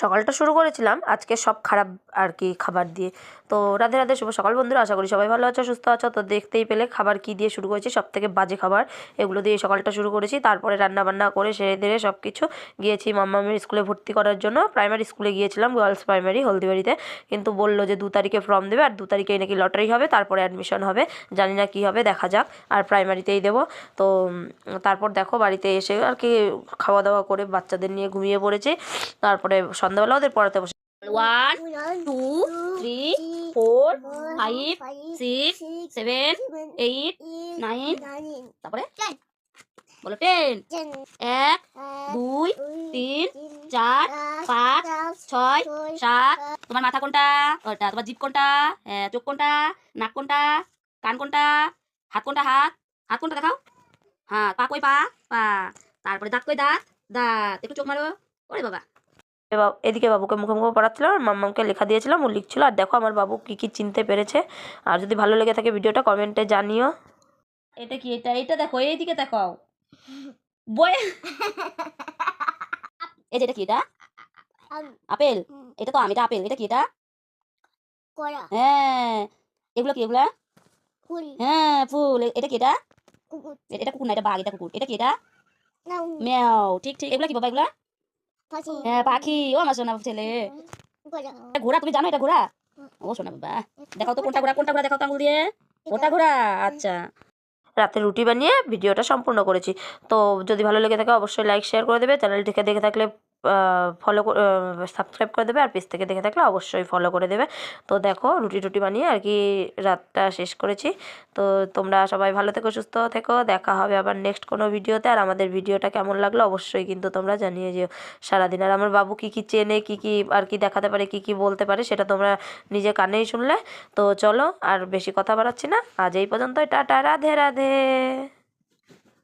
সকালটা শুরু করেছিলাম আজকে সব খারাপ আর কি খাবার দিয়ে। তো রাধে রাধে, শুভ সকাল বন্ধুরা, আশা করি সবাই ভালো আছো, সুস্থ আছো। তো দেখতেই পেলে খাবার কি দিয়ে শুরু করেছি, সব থেকে বাজে খাবার এগুলো দিয়ে সকালটা শুরু করেছি। তারপরে রান্না বান্না করে সেরে ধীরে সব কিছু গিয়েছি মাম্মামের স্কুলে ভর্তি করার জন্য। প্রাইমারি স্কুলে গিয়েছিলাম, গার্লস প্রাইমারি হলদিবাড়িতে। কিন্তু বললো যে 2 তারিখে ফর্ম দেবে, আর 2 তারিখেই নাকি লটারি হবে, তারপরে অ্যাডমিশন হবে। জানি না কী হবে, দেখা যাক। আর প্রাইমারিতেই দেবো। তো তারপর দেখো বাড়িতে এসে আর কি খাওয়া দাওয়া করে বাচ্চাদের নিয়ে ঘুমিয়ে পড়েছি। তারপরে সন্ধ্যাবেলা ওদের পড়াতে বসে 1 2 3 4 5 6 7 8 9, তারপরে বলো 10। 1 2 3 4 5 6 7। তোমার মাথা কোনটা? ওটা। তোমার জিভ কোনটা? চোখ কোনটা? নাক কোনটা? কান কোনটা? হাত কোনটা? হাত কোনটা দেখাও। হ্যাঁ, পা কই? পা। তারপরে দাঁত কই? দাঁত। একটু চোখ মারো। ওরে বাবা। এদিকে বাবুকে মুখে মুখে পড়াচ্ছিলাম, আর মাম্মামকে লেখা দিয়েছিলাম, ও লিখছিল। আর দেখো আমার বাবু কী কী চিনতে পেরেছে। আর যদি ভালো লেগে থাকে ভিডিওটা কমেন্টে জানিও। এটা কি? এটা দেখো, এইদিকে দেখাও। বই এই যে এটা কি? এটা আপেল। এটা তো আম, এটা আপেল। এটা কি? এটা হ্যাঁ। এগুলো কি? এগুলা হ্যাঁ ফুল। এটা কি? এটা এটা কুকুর না, এটা বাঘ। এটা কুকুর। এটা কি? এটা ম্যাও। ঠিক ঠিক। এগুলা কি বাবা? এগুলা হ্যাঁ পাখি। ও আমার সোনা ছেলে। ঘোড়া। তুমি জানো এটা ঘোড়া? ও সোনা বাবা। দেখাও তো কোনটা ঘোড়া? কোনটা ঘোড়া দেখাও তো আঙুল দিয়ে। ওটা ঘোড়া। আচ্ছা। রাতে রুটি বানিয়ে ভিডিওটা সম্পূর্ণ করেছি। তো যদি ভালো লেগে থাকে অবশ্যই লাইক শেয়ার করে দেবে। চ্যানেলটিকে দেখে থাকলে ফলো সাবস্ক্রাইব করে দেবে। আর পেজ থেকে দেখে থাকলে অবশ্যই ফলো করে দেবে। তো দেখো রুটি টুটি বানিয়ে আর কি রাতটা শেষ করেছি। তো তোমরা সবাই ভালো থেকো, সুস্থ থেকো। দেখা হবে আবার নেক্সট কোনো ভিডিওতে। আর আমাদের ভিডিওটা কেমন লাগলো অবশ্যই কিন্তু তোমরা জানিয়ে যেও সারাদিন। আর আমার বাবু কী কী চেনে, কী কী আর কি দেখাতে পারে, কী কী বলতে পারে, সেটা তোমরা নিজে কানেই শুনলে। তো চলো আর বেশি কথা বাড়াচ্ছি না, আজ এই পর্যন্তই। টাটা, রাধে রাধে।